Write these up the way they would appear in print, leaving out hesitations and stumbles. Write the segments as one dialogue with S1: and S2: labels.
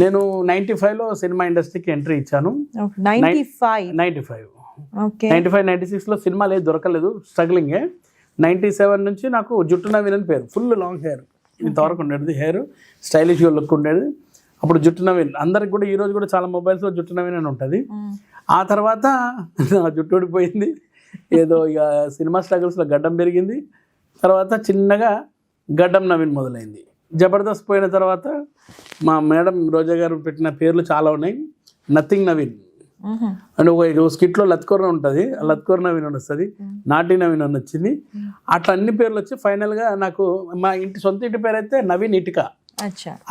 S1: నేను 95లో సినిమా ఇండస్ట్రీకి ఎంట్రీ ఇచ్చాను.
S2: 95 ఓకే
S1: 96లో సినిమాలు ఏది దొరకలేదు, స్ట్రగ్లింగే. 97 నుంచి నాకు జుట్టు నవీన్ అని పేరు, ఫుల్ లాంగ్ హెయిర్ ఇంతవరకు ఉండేది, హెయిర్ స్టైలిష్గా లుక్ ఉండేది. అప్పుడు జుట్టు నవీన్, అందరికి కూడా ఈ రోజు కూడా చాలా మొబైల్స్లో జుట్టు నవీన్ అని ఉంటుంది. ఆ తర్వాత నా జుట్టు ఊడిపోయింది, ఏదో ఇక సినిమా స్ట్రగుల్స్లో గడ్డం పెరిగింది. తర్వాత చిన్నగా గడ్డం నవీన్ మొదలైంది. జబర్దస్త్ పోయిన తర్వాత మా మేడం రోజా గారు పెట్టిన పేర్లు చాలా ఉన్నాయి. నథింగ్ నవీన్ అంటే ఒక స్కిట్లో లత్కోర్ ఉంటుంది, లత్కోర్ నవీన్ అని వస్తుంది, నాటి నవీన్ అని వచ్చింది. అట్లా అన్ని పేర్లు వచ్చి ఫైనల్గా నాకు మా సొంత ఇంటి పేరు అయితే నవీన్ ఇటుక.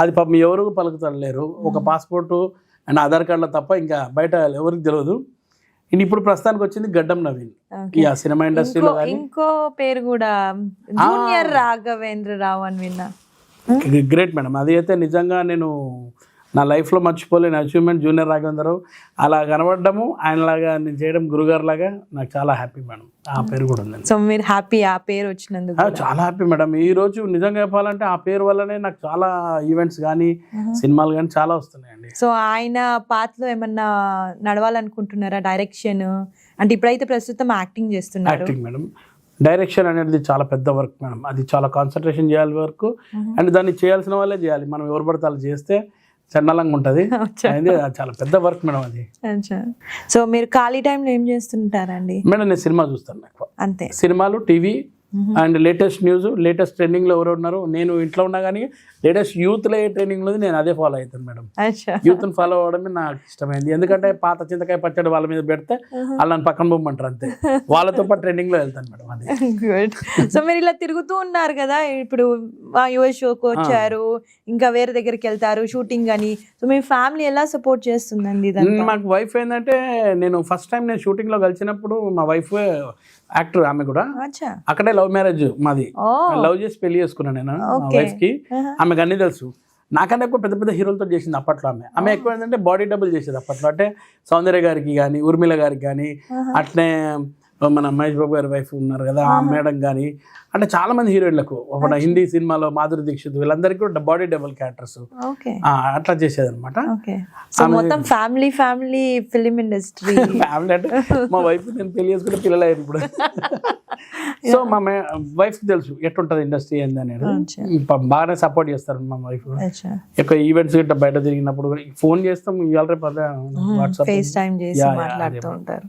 S1: అది పాపం ఎవరు పలుకుతలేరు, ఒక పాస్పోర్టు అండ్ ఆధార్ కార్డులో తప్ప ఇంకా బయట ఎవరికి తెలియదు. ఇప్పుడు ప్రస్తుతానికి వచ్చింది గడ్డం నవీన్. సినిమా ఇండస్ట్రీలో
S2: ఇంకో పేరు కూడా జూనియర్ రాఘవేంద్ర రావు అని విన్నా.
S1: గ్రేట్ మేడం, అది అయితే నిజంగా నేను నా లైఫ్లో మర్చిపోలేని అచీవ్మెంట్. జూనియర్ రాఘవేంద్రరావు అలా కనబడము, ఆయనలాగా నేను చేయడం, గురుగారు లాగా, నాకు చాలా హ్యాపీ మేడం. ఆ పేరు కూడా ఉంది.
S2: సో మీరు హ్యాపీ ఆ పేరు వచ్చినందుకు?
S1: చాలా హ్యాపీ మేడం. ఈ రోజు నిజంగా చెప్పాలంటే ఆ పేరు వల్లనే నాకు చాలా ఈవెంట్స్ కానీ సినిమాలు కానీ చాలా వస్తున్నాయండి.
S2: సో ఆయన పాత్రలో ఏమన్నా నడవాలనుకుంటున్నారా? డైరెక్షన్ అంటే ఇప్పుడైతే ప్రస్తుతం యాక్టింగ్ చేస్తున్నారు.
S1: యాక్టింగ్ మేడం, డైరెక్షన్ అనేది చాలా పెద్ద వర్క్ మేడం. అది చాలా కాన్సన్ట్రేషన్ చేయాలి వర్క్, అండ్ దాన్ని చేయాల్సిన వాళ్ళే చేయాలి. మనం ఎవరు పడితే వాళ్ళు చేస్తే చండాలంగా ఉంటుంది. చాలా పెద్ద వర్క్ మేడం అది.
S2: సో మీరు ఖాళీ టైంలో ఏం చేస్తుంటారండి?
S1: మేడం నేను సినిమా చూస్తాను, నాకు
S2: అంతే.
S1: సినిమాలు, TV and latest news, latest ట్రెండింగ్లో ఎవరు ఉన్నారు. నేను ఇంట్లో ఉన్నా కానీ లేటెస్ట్ యూత్లో ఏ ట్రెండింగ్లో నేను అదే ఫాలో అవుతాను మేడం. యూత్ని ఫాలో అవ్వడమే నాకు ఇష్టమైంది. ఎందుకంటే పాత చింతకాయ పచ్చడి వాళ్ళ మీద పెడితే వాళ్ళని పక్కన బొమ్మంటారు, అంతే. వాళ్ళతో పాటు ట్రెండింగ్లో వెళ్తాను మేడం. అది
S2: గుడ్. సో మీరు ఇలా తిరుగుతూ ఉన్నారు కదా, ఇప్పుడు యుఎస్ షోకి వచ్చారు, ఇంకా వేరే దగ్గరికి వెళ్తారు షూటింగ్ అని. సో మీ ఫ్యామిలీ ఎలా సపోర్ట్ చేస్తుందండి?
S1: మాకు వైఫ్ ఏంటంటే, నేను ఫస్ట్ టైం నేను షూటింగ్లో కలిసినప్పుడు మా వైఫ్ యాక్టర్, ఆమె కూడా అక్కడే లవ్ మ్యారేజ్ మాది. లవ్ చేసి పెళ్లి చేసుకున్నాను నేను మా వైఫ్ కి. ఆమెకు అన్ని తెలుసు, నాకన్నా ఎక్కువ పెద్ద పెద్ద హీరోలతో చేసింది అప్పట్లో. ఆమె ఎక్కువ ఏంటంటే బాడీ డబుల్ చేసేది అప్పట్లో. అంటే సౌందర్య గారికి కానీ, ఊర్మిళ గారికి కానీ, అట్లనే మన మహేష్ బాబు గారి వైఫ్ ఉన్నారు కదా, ఆ మేడం కానీ, అంటే చాలా మంది హీరోయిన్లకు, ఒక హిందీ సినిమాలో మాధురి దీక్షిత్, వీళ్ళందరికీ కూడా బాడీ డబుల్ క్యారెక్టర్స్ అట్లా చేసేది అనమాట.
S2: మొత్తం ఫ్యామిలీ ఫిలిం ఇండస్ట్రీ.
S1: ఫ్యామిలీ అంటే మా వైఫ్ నేను పెళ్లి చేసుకుంటే పిల్లలు అయ్యారు ఇప్పుడు. సో మా వైఫ్ తెలుసు ఎట్లుంటది ఇండస్ట్రీ ఏంది అనేది, బాగానే సపోర్ట్ చేస్తారు మా వైఫ్. ఎక్కువ ఈవెంట్స్ గిట్ట బయట తిరిగినప్పుడు ఫోన్ చేస్తాం, ఇవాళ రేపు వాట్సాప్
S2: ఫేస్ టైం చేసి మాట్లాడుతూ ఉంటారు.